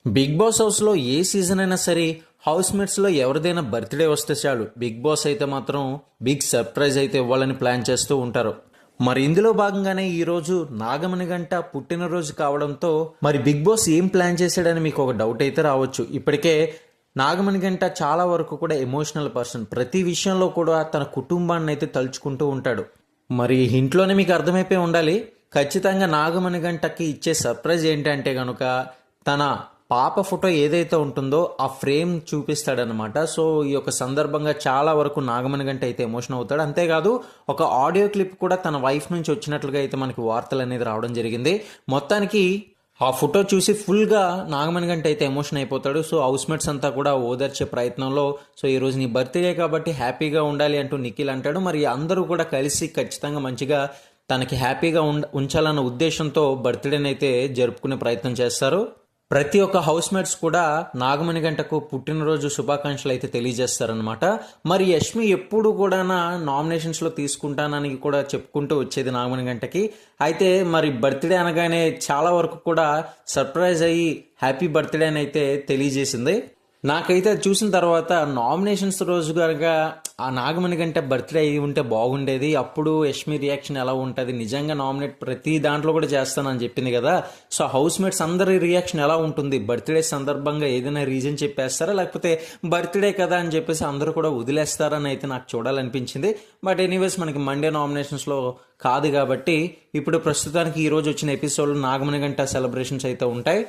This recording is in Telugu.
బిగ్ బాస్ హౌస్లో ఏ సీజన్ అయినా సరే హౌస్ మేట్స్లో ఎవరిదైనా బర్త్డే వస్తే చాలు బిగ్ బాస్ అయితే మాత్రం బిగ్ సర్ప్రైజ్ అయితే ఇవ్వాలని ప్లాన్ చేస్తూ ఉంటారు. మరి ఇందులో భాగంగానే ఈరోజు నాగమణి గంట పుట్టినరోజు కావడంతో మరి బిగ్ బాస్ ఏం ప్లాన్ చేశాడని మీకు ఒక డౌట్ అయితే రావచ్చు. ఇప్పటికే నాగమణి గంట చాలా వరకు కూడా ఎమోషనల్ పర్సన్, ప్రతి విషయంలో కూడా తన కుటుంబాన్ని అయితే తలుచుకుంటూ ఉంటాడు. మరి ఇంట్లోనే మీకు అర్థమైపోయి ఉండాలి, ఖచ్చితంగా నాగమణి గంటకి ఇచ్చే సర్ప్రైజ్ ఏంటంటే కనుక తన పాప ఫోటో ఏదైతే ఉంటుందో ఆ ఫ్రేమ్ చూపిస్తాడనమాట. సో ఈ యొక్క సందర్భంగా చాలా వరకు నాగమణి గంట అయితే ఎమోషన్ అవుతాడు. అంతేకాదు ఒక ఆడియో క్లిప్ కూడా తన వైఫ్ నుంచి వచ్చినట్లుగా అయితే మనకి వార్తలు అనేది రావడం జరిగింది. మొత్తానికి ఆ ఫోటో చూసి ఫుల్గా నాగమణి గంట అయితే ఎమోషన్ అయిపోతాడు. సో హౌస్ మేట్స్ అంతా కూడా ఓదార్చే ప్రయత్నంలో సో ఈరోజు నీ బర్త్డే కాబట్టి హ్యాపీగా ఉండాలి అంటూ నిఖిల్ అంటాడు. మరి అందరూ కూడా కలిసి ఖచ్చితంగా మంచిగా తనకి హ్యాపీగా ఉంచాలన్న ఉద్దేశంతో బర్త్డేని అయితే జరుపుకునే ప్రయత్నం చేస్తారు. ప్రతి ఒక్క హౌస్ మేట్స్ కూడా నాగమణి గంటకు పుట్టినరోజు శుభాకాంక్షలు అయితే తెలియజేస్తారనమాట. మరి యష్మి ఎప్పుడు కూడా నామినేషన్స్లో తీసుకుంటానని కూడా చెప్పుకుంటూ వచ్చేది నాగమణి గంటకి. అయితే మరి బర్త్డే అనగానే చాలా వరకు కూడా సర్ప్రైజ్ అయ్యి హ్యాపీ బర్త్డే అని అయితే తెలియజేసింది. నాకైతే అది చూసిన తర్వాత నామినేషన్స్ రోజు కనుక ఆ నాగమణి గంట బర్త్డే అయ్యి ఉంటే బాగుండేది. అప్పుడు యష్మి రియాక్షన్ ఎలా ఉంటుంది, నిజంగా నామినేట్ ప్రతి దాంట్లో కూడా చేస్తానని చెప్పింది కదా. సో హౌస్ మేట్స్ అందరి రియాక్షన్ ఎలా ఉంటుంది, బర్త్డే సందర్భంగా ఏదైనా రీజన్ చెప్పేస్తారా లేకపోతే బర్త్డే కదా అని చెప్పేసి అందరూ కూడా వదిలేస్తారని అయితే నాకు చూడాలనిపించింది. బట్ ఎనీవేస్ మనకి మండే నామినేషన్స్లో కాదు కాబట్టి ఇప్పుడు ప్రస్తుతానికి ఈరోజు వచ్చిన ఎపిసోడ్లో నాగమణి గంట సెలబ్రేషన్స్ అయితే ఉంటాయి.